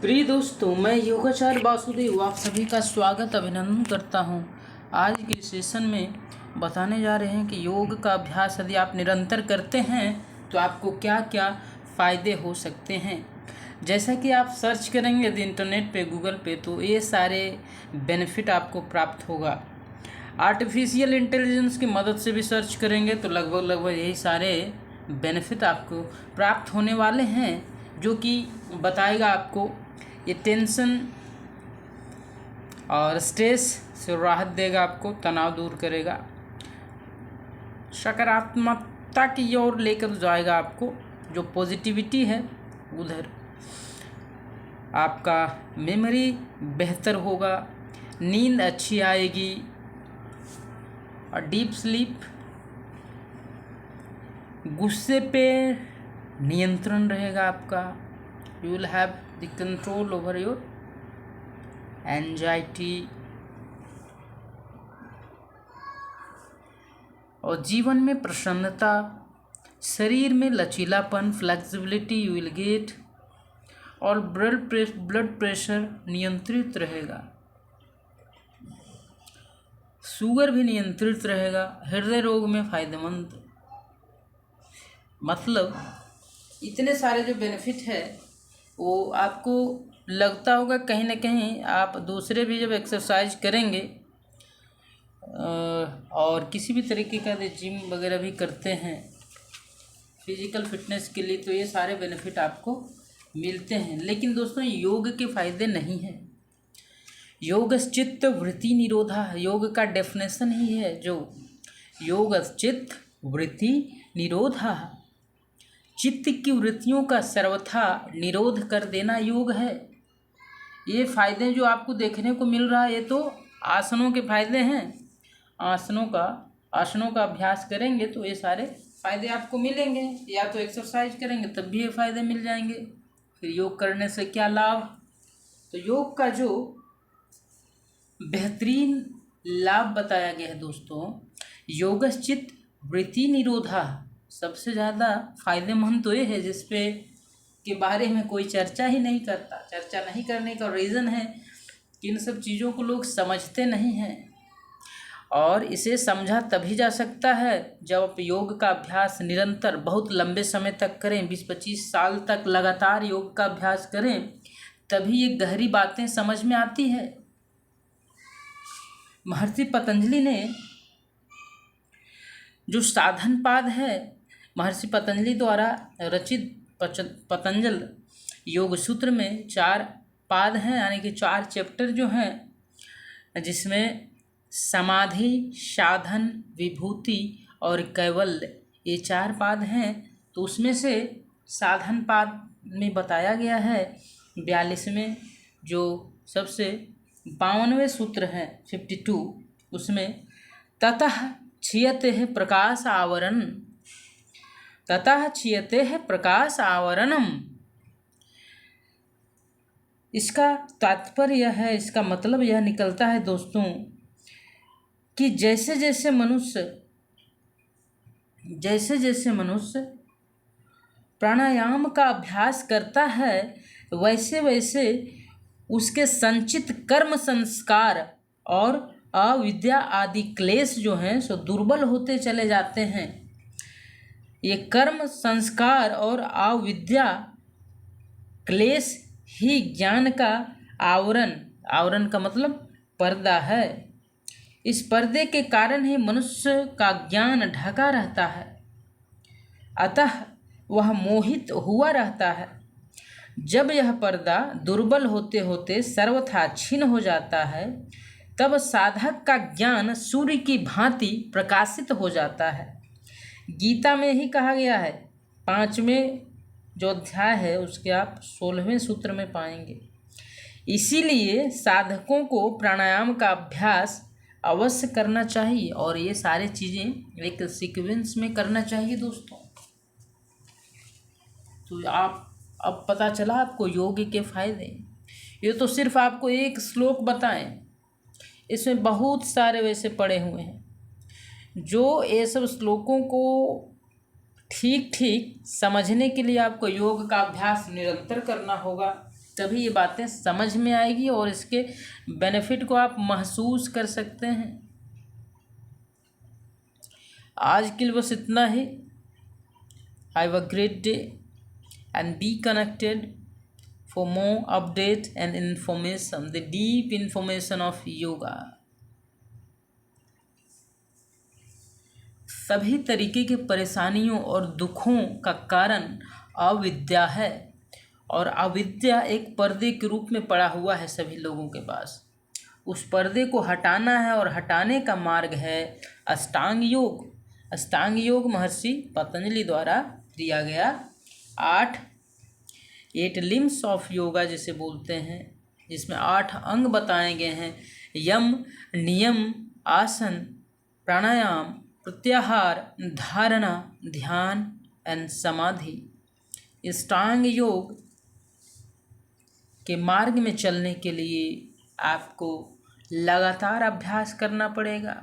प्रिय दोस्तों, मैं योगाचार्य वासुदेव आप सभी का स्वागत अभिनंदन करता हूं। आज के सेशन में बताने जा रहे हैं कि योग का अभ्यास यदि आप निरंतर करते हैं तो आपको क्या क्या फ़ायदे हो सकते हैं। जैसा कि आप सर्च करेंगे यदि इंटरनेट पे गूगल पे तो ये सारे बेनिफिट आपको प्राप्त होगा। आर्टिफिशियल इंटेलिजेंस की मदद से भी सर्च करेंगे तो लगभग यही सारे बेनिफिट आपको प्राप्त होने वाले हैं, जो कि बताएगा आपको ये टेंशन और स्ट्रेस से राहत देगा, आपको तनाव दूर करेगा, सकारात्मकता की ओर लेकर जाएगा, आपको जो पॉजिटिविटी है उधर। आपका मेमोरी बेहतर होगा, नींद अच्छी आएगी और डीप स्लीप। गुस्से पे नियंत्रण रहेगा आपका। You will have the control over your anxiety. और जीवन में प्रसन्नता, शरीर में लचीलापन, फ्लेक्सिबिलिटी यू विल गेट। और ब्लड प्रेशर नियंत्रित रहेगा, शुगर भी नियंत्रित रहेगा, हृदय रोग में फ़ायदेमंद। मतलब इतने सारे जो बेनिफिट है वो आपको लगता होगा कहीं ना कहीं। आप दूसरे भी जब एक्सरसाइज करेंगे और किसी भी तरीके का जिम वगैरह भी करते हैं फिजिकल फिटनेस के लिए, तो ये सारे बेनिफिट आपको मिलते हैं। लेकिन दोस्तों, योग के फ़ायदे नहीं हैं। योगश्चित्त वृत्ति निरोधा, योग का डेफिनेशन ही है जो योगश्चित्त वृत्ति निरोधा, चित्त की वृत्तियों का सर्वथा निरोध कर देना योग है। ये फ़ायदे जो आपको देखने को मिल रहा है ये तो आसनों के फ़ायदे हैं। आसनों का अभ्यास करेंगे तो ये सारे फ़ायदे आपको मिलेंगे, या तो एक्सरसाइज करेंगे तब भी ये फ़ायदे मिल जाएंगे। फिर योग करने से क्या लाभ? तो योग का जो बेहतरीन लाभ बताया गया है दोस्तों, योगश्चित्त वृत्ति निरोधा, सबसे ज़्यादा फ़ायदेमंद तो ये है जिसपे के बारे में कोई चर्चा ही नहीं करता। चर्चा नहीं करने का रीज़न है कि इन सब चीज़ों को लोग समझते नहीं हैं, और इसे समझा तभी जा सकता है जब आप योग का अभ्यास निरंतर बहुत लंबे समय तक करें, 20-25 साल तक लगातार योग का अभ्यास करें, तभी ये गहरी बातें समझ में आती है। महर्षि पतंजलि ने जो साधन पाद है, महर्षि पतंजलि द्वारा रचित पतंजल योग सूत्र में 4 पाद हैं, यानी कि 4 चैप्टर जो हैं, जिसमें समाधि, साधन, विभूति और कैवल्य, ये 4 पाद हैं। तो उसमें से साधन पाद में बताया गया है 42वें, जो सबसे 52वें सूत्र हैं 52, उसमें ततः क्षीयते है प्रकाश आवरण, ततः क्षीयते है प्रकाश आवरणम। इसका तात्पर्य यह है, इसका मतलब यह निकलता है दोस्तों कि जैसे जैसे मनुष्य प्राणायाम का अभ्यास करता है, वैसे वैसे उसके संचित कर्म संस्कार और अविद्या आदि क्लेश जो हैं सो दुर्बल होते चले जाते हैं। ये कर्म संस्कार और अविद्या क्लेश ही ज्ञान का आवरण का मतलब पर्दा है। इस पर्दे के कारण ही मनुष्य का ज्ञान ढका रहता है, अतः वह मोहित हुआ रहता है। जब यह पर्दा दुर्बल होते होते सर्वथा छीन हो जाता है, तब साधक का ज्ञान सूर्य की भांति प्रकाशित हो जाता है। गीता में ही कहा गया है, 5वें जो अध्याय है उसके आप 16वें सूत्र में पाएंगे। इसीलिए साधकों को प्राणायाम का अभ्यास अवश्य करना चाहिए, और ये सारी चीज़ें एक सीक्वेंस में करना चाहिए दोस्तों। तो आप अब पता चला आपको योग के फ़ायदे। ये तो सिर्फ आपको एक श्लोक बताएं, इसमें बहुत सारे वैसे पड़े हुए हैं। जो ये सब श्लोकों को ठीक समझने के लिए आपको योग का अभ्यास निरंतर करना होगा। तभी ये बातें समझ में आएगी और इसके बेनिफिट को आप महसूस कर सकते हैं। आज के लिए बस इतना ही। Have a great day and be connected for more update and information, the deep information of yoga. सभी तरीके की परेशानियों और दुखों का कारण अविद्या है, और अविद्या एक पर्दे के रूप में पड़ा हुआ है सभी लोगों के पास। उस पर्दे को हटाना है और हटाने का मार्ग है अष्टांग योग। अष्टांग योग महर्षि पतंजलि द्वारा दिया गया 8 लिम्स ऑफ योगा जिसे बोलते हैं, जिसमें 8 अंग बताए गए हैं। यम, नियम, आसन, प्राणायाम, प्रत्याहार, धारणा, ध्यान एंड समाधि। अष्टांग योग के मार्ग में चलने के लिए आपको लगातार अभ्यास करना पड़ेगा,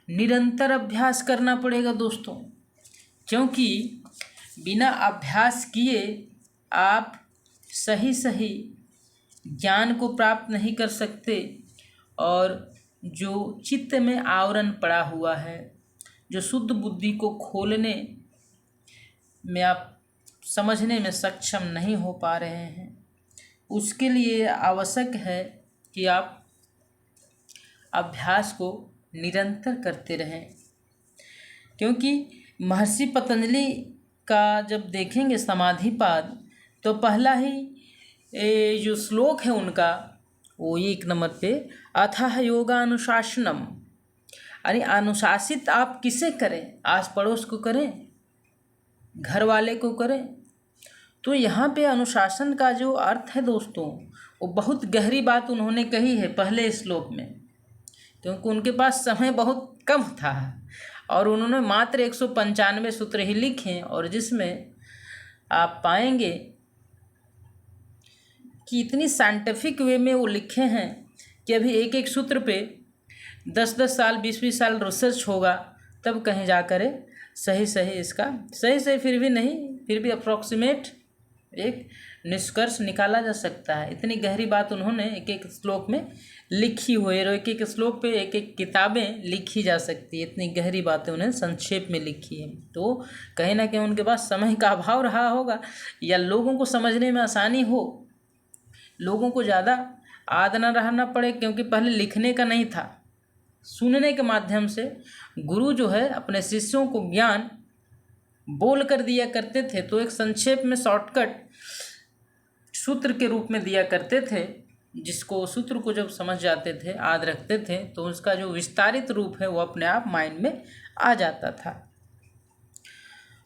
निरंतर अभ्यास करना पड़ेगा दोस्तों, क्योंकि बिना अभ्यास किए आप सही सही ज्ञान को प्राप्त नहीं कर सकते। और जो चित्त में आवरण पड़ा हुआ है, जो शुद्ध बुद्धि को खोलने में आप समझने में सक्षम नहीं हो पा रहे हैं, उसके लिए आवश्यक है कि आप अभ्यास को निरंतर करते रहें। क्योंकि महर्षि पतंजलि का जब देखेंगे समाधिपाद, तो पहला ही जो श्लोक है उनका वो 1 नंबर पे, अथः योगानुशासनम, यानी अनुशासित आप किसे करें? आस पड़ोस को करें, घर वाले को करें। तो यहाँ पे अनुशासन का जो अर्थ है दोस्तों, वो बहुत गहरी बात उन्होंने कही है पहले श्लोक में, क्योंकि उनके पास समय बहुत कम था और उन्होंने मात्र 195 सूत्र ही लिखे, और जिसमें आप पाएंगे कि इतनी साइंटिफिक वे में वो लिखे हैं कि अभी एक एक सूत्र पे 10-10 साल 20-20 साल रिसर्च होगा, तब कहीं जा कर सही सही इसका सही फिर भी नहीं, फिर भी अप्रॉक्सीमेट एक निष्कर्ष निकाला जा सकता है। इतनी गहरी बात उन्होंने एक एक श्लोक में लिखी हुई है, और एक एक श्लोक पे एक एक किताबें लिखी जा सकती है। इतनी गहरी बातें उन्हें संक्षेप में लिखी है। तो कहीं ना कहीं उनके पास समय का अभाव रहा होगा, या लोगों को समझने में आसानी हो, लोगों को ज़्यादा याद न रहना पड़े, क्योंकि पहले लिखने का नहीं था, सुनने के माध्यम से गुरु जो है अपने शिष्यों को ज्ञान बोल कर दिया करते थे। तो एक संक्षेप में शॉर्टकट सूत्र के रूप में दिया करते थे, जिसको सूत्र को जब समझ जाते थे, याद रखते थे, तो उसका जो विस्तारित रूप है वो अपने आप माइंड में आ जाता था।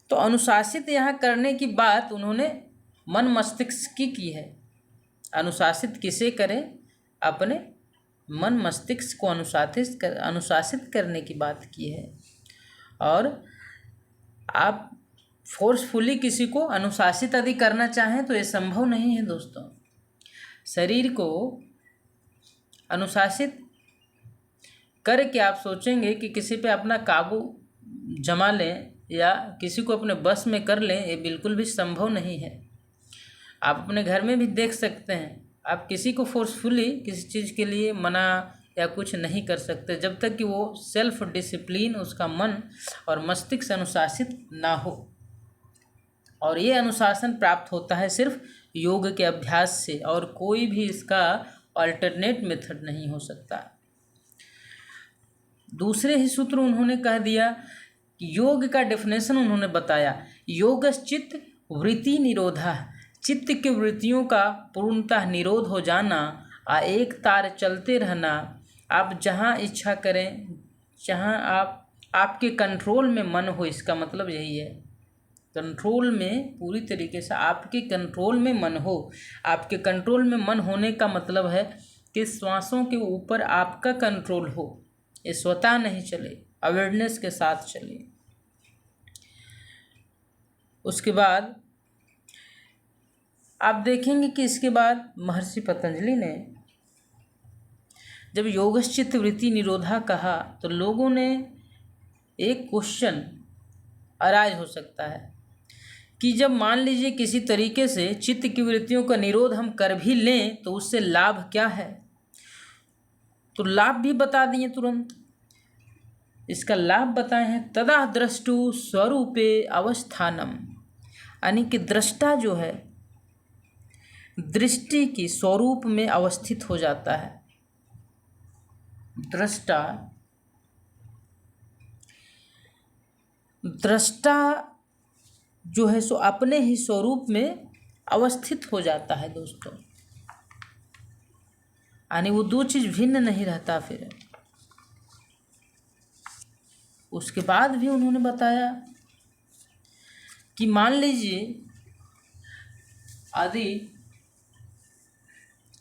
तो अनुशासित यहाँ करने की बात उन्होंने मन मस्तिष्क की है। अनुशासित किसे करें? अपने मन मस्तिष्क को अनुशासित करने की बात की है। और आप फोर्सफुली किसी को अनुशासित यदि करना चाहें तो ये संभव नहीं है दोस्तों। शरीर को अनुशासित करके आप सोचेंगे कि किसी पे अपना काबू जमा लें या किसी को अपने बस में कर लें, ये बिल्कुल भी संभव नहीं है। आप अपने घर में भी देख सकते हैं, आप किसी को फोर्सफुली किसी चीज़ के लिए मना या कुछ नहीं कर सकते जब तक कि वो सेल्फ डिसिप्लिन, उसका मन और मस्तिष्क अनुशासित ना हो। और ये अनुशासन प्राप्त होता है सिर्फ योग के अभ्यास से, और कोई भी इसका अल्टरनेट मेथड नहीं हो सकता। दूसरे ही सूत्र उन्होंने कह दिया कि योग का डेफिनेशन उन्होंने बताया, योगश्चित्त वृत्ति निरोधा, चित्त की वृत्तियों का पूर्णतः निरोध हो जाना, एक तार चलते रहना। आप जहाँ इच्छा करें, जहाँ आपके कंट्रोल में मन हो, इसका मतलब यही है। कंट्रोल में पूरी तरीके से आपके कंट्रोल में मन हो। आपके कंट्रोल में मन होने का मतलब है कि श्वासों के ऊपर आपका कंट्रोल हो, ये स्वतः नहीं चले, अवेयरनेस के साथ चले। उसके बाद आप देखेंगे कि इसके बाद महर्षि पतंजलि ने जब योगश्चित्त वृत्ति निरोधा कहा, तो लोगों ने एक क्वेश्चन अराइज हो सकता है कि जब मान लीजिए किसी तरीके से चित्त की वृत्तियों का निरोध हम कर भी लें तो उससे लाभ क्या है, तो लाभ भी बता दिए तुरंत। इसका लाभ बताए हैं, तदा द्रष्टु स्वरूपे अवस्थानम, यानी कि दृष्टा जो है दृष्टि की स्वरूप में अवस्थित हो जाता है। दृष्टा जो है सो अपने ही स्वरूप में अवस्थित हो जाता है दोस्तों, यानी वो दो चीज भिन्न नहीं रहता। फिर उसके बाद भी उन्होंने बताया कि मान लीजिए यदि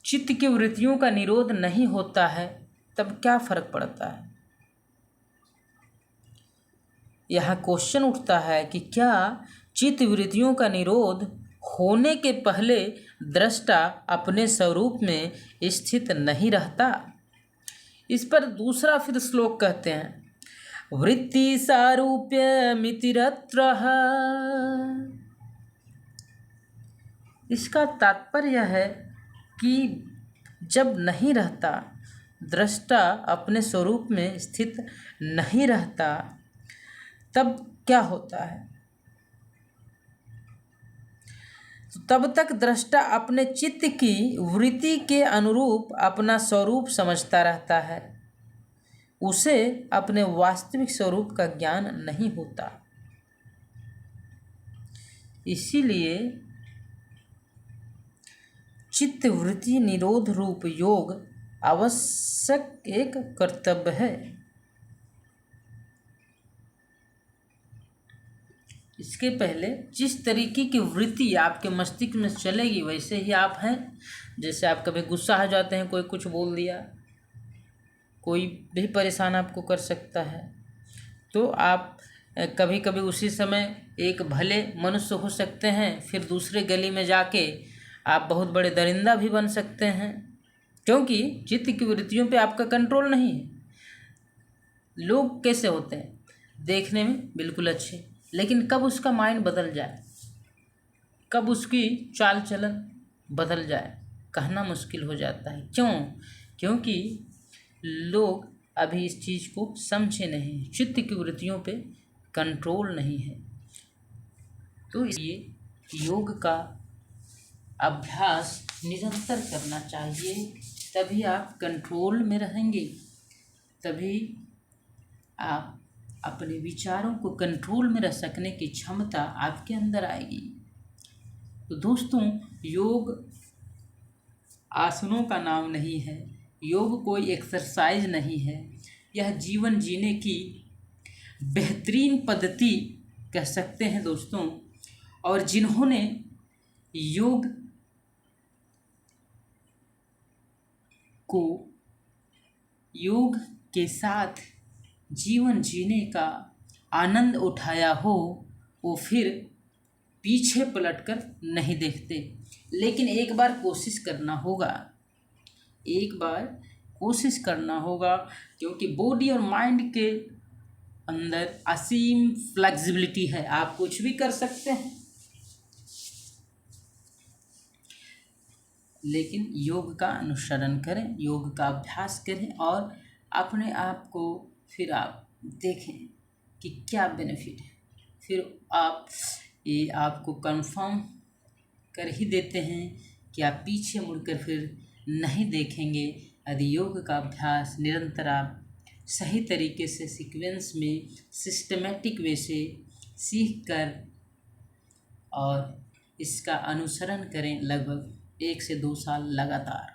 चित्त की वृत्तियों का निरोध नहीं होता है तब क्या फर्क पड़ता है। यह क्वेश्चन उठता है कि क्या चित्त वृत्तियों का निरोध होने के पहले दृष्टा अपने स्वरूप में स्थित नहीं रहता। इस पर दूसरा फिर श्लोक कहते हैं, वृत्ति सारूप्य मितिरत्रः। इसका तात्पर्य है कि जब नहीं रहता, दृष्टा अपने स्वरूप में स्थित नहीं रहता, तब क्या होता है, तो तब तक दृष्टा अपने चित्त की वृत्ति के अनुरूप अपना स्वरूप समझता रहता है, उसे अपने वास्तविक स्वरूप का ज्ञान नहीं होता। इसीलिए चित्त वृत्ति निरोध रूप योग आवश्यक एक कर्तव्य है। इसके पहले जिस तरीके की वृत्ति आपके मस्तिष्क में चलेगी वैसे ही आप हैं। जैसे आप कभी गुस्सा हो जाते हैं, कोई कुछ बोल दिया, कोई भी परेशान आपको कर सकता है, तो आप कभी कभी उसी समय एक भले मनुष्य हो सकते हैं, फिर दूसरे गली में जाके आप बहुत बड़े दरिंदा भी बन सकते हैं, क्योंकि चित्त की वृत्तियों पे आपका कंट्रोल नहीं है। लोग कैसे होते हैं, देखने में बिल्कुल अच्छे, लेकिन कब उसका माइंड बदल जाए, कब उसकी चाल चलन बदल जाए, कहना मुश्किल हो जाता है। क्यों? क्योंकि लोग अभी इस चीज़ को समझे नहीं, चित्त की वृत्तियों पे कंट्रोल नहीं है। तो इसलिए योग का अभ्यास निरंतर करना चाहिए, तभी आप कंट्रोल में रहेंगे, तभी आप अपने विचारों को कंट्रोल में रख सकने की क्षमता आपके अंदर आएगी। तो दोस्तों, योग आसनों का नाम नहीं है, योग कोई एक्सरसाइज नहीं है, यह जीवन जीने की बेहतरीन पद्धति कह सकते हैं दोस्तों। और जिन्होंने योग के साथ जीवन जीने का आनंद उठाया हो, वो फिर पीछे पलटकर नहीं देखते। लेकिन एक बार कोशिश करना होगा, एक बार कोशिश करना होगा, क्योंकि बॉडी और माइंड के अंदर असीम फ्लेक्सिबिलिटी है, आप कुछ भी कर सकते हैं। लेकिन योग का अनुसरण करें, योग का अभ्यास करें और अपने आप को फिर आप देखें कि क्या बेनिफिट है। फिर आप ये आपको कंफर्म कर ही देते हैं कि आप पीछे मुड़कर फिर नहीं देखेंगे। यदि योग का अभ्यास निरंतर आप सही तरीके से सीक्वेंस में सिस्टमेटिक वे से सीख कर और इसका अनुसरण करें लगभग 1 से 2 साल लगातार,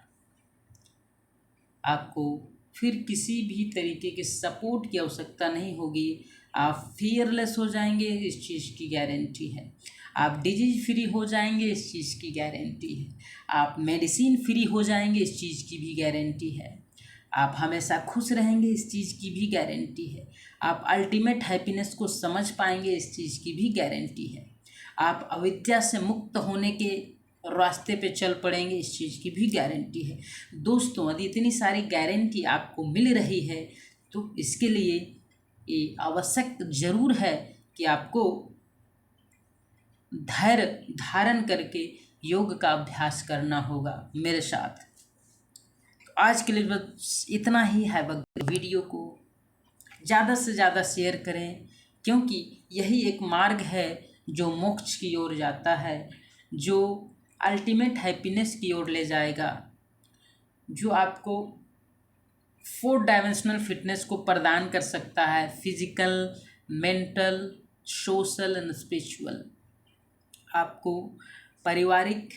आपको फिर किसी भी तरीके के सपोर्ट की आवश्यकता नहीं होगी। आप फियरलेस हो जाएंगे, इस चीज़ की गारंटी है। आप डिजीज फ्री हो जाएंगे, इस चीज़ की गारंटी है। आप मेडिसिन फ्री हो जाएंगे, इस चीज़ की भी गारंटी है। आप हमेशा खुश रहेंगे, इस चीज़ की भी गारंटी है। आप अल्टीमेट हैप्पीनेस को समझ पाएंगे, इस चीज़ की भी गारंटी है। आप अविद्या से मुक्त होने के रास्ते पे चल पड़ेंगे, इस चीज़ की भी गारंटी है। दोस्तों, यदि इतनी सारी गारंटी आपको मिल रही है तो इसके लिए ये आवश्यक ज़रूर है कि आपको धैर्य धारण करके योग का अभ्यास करना होगा मेरे साथ। तो आज के लिए बस इतना ही है। वीडियो को ज़्यादा से ज़्यादा शेयर करें, क्योंकि यही एक मार्ग है जो मोक्ष की ओर जाता है, जो अल्टीमेट हैप्पीनेस की ओर ले जाएगा, जो आपको 4 डायमेंशनल फिटनेस को प्रदान कर सकता है, physical, mental, social and spiritual. आपको पारिवारिक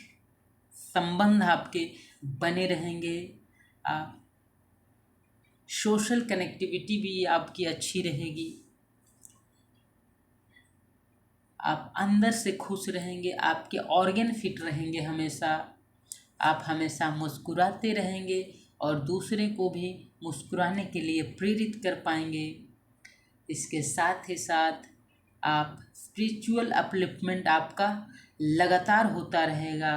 संबंध आपके बने रहेंगे, आप सोशल कनेक्टिविटी भी आपकी अच्छी रहेगी, आप अंदर से खुश रहेंगे, आपके ऑर्गन फिट रहेंगे हमेशा, आप हमेशा मुस्कुराते रहेंगे और दूसरे को भी मुस्कुराने के लिए प्रेरित कर पाएंगे। इसके साथ ही साथ आप स्पिरिचुअल अपलिफ्टमेंट आपका लगातार होता रहेगा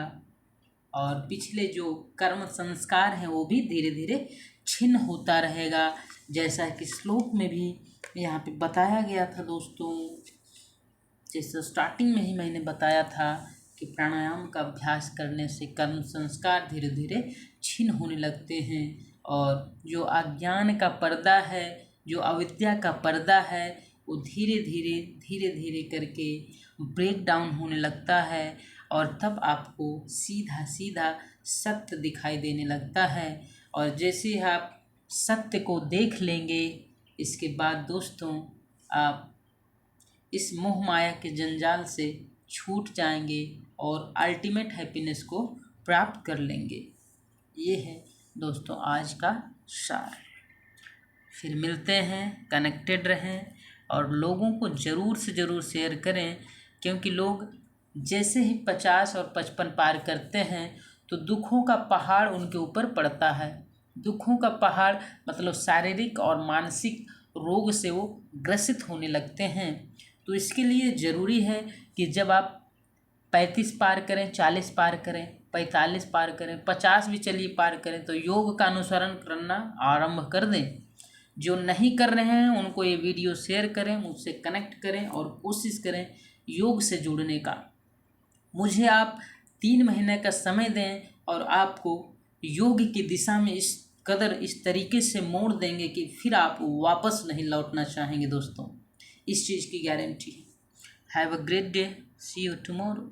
और पिछले जो कर्म संस्कार हैं वो भी धीरे धीरे छिन्न होता रहेगा, जैसा कि श्लोक में भी यहाँ पे बताया गया था दोस्तों। जैसे स्टार्टिंग में ही मैंने बताया था कि प्राणायाम का अभ्यास करने से कर्म संस्कार धीरे धीरे छिन्न होने लगते हैं और जो अज्ञान का पर्दा है, जो अविद्या का पर्दा है, वो धीरे धीरे करके ब्रेक डाउन होने लगता है और तब आपको सीधा सीधा सत्य दिखाई देने लगता है। और जैसे ही आप सत्य को देख लेंगे, इसके बाद दोस्तों आप इस मोह माया के जंजाल से छूट जाएंगे और अल्टीमेट हैप्पीनेस को प्राप्त कर लेंगे। ये है दोस्तों आज का सार। फिर मिलते हैं, कनेक्टेड रहें और लोगों को ज़रूर से ज़रूर शेयर करें, क्योंकि लोग जैसे ही 50 और 55 पार करते हैं तो दुखों का पहाड़ उनके ऊपर पड़ता है। दुखों का पहाड़ मतलब शारीरिक और मानसिक रोग से वो ग्रसित होने लगते हैं। तो इसके लिए ज़रूरी है कि जब आप 35 पार करें, 40 पार करें, 45 पार करें, 50 भी चलिए पार करें, तो योग का अनुसरण करना आरंभ कर दें। जो नहीं कर रहे हैं उनको ये वीडियो शेयर करें, मुझसे कनेक्ट करें और कोशिश करें योग से जुड़ने का। मुझे आप 3 महीने का समय दें और आपको योग की दिशा में इस कदर इस तरीके से मोड़ देंगे कि फिर आप वापस नहीं लौटना चाहेंगे दोस्तों। इस चीज़ की गारंटी है। Have a great day, see you tomorrow.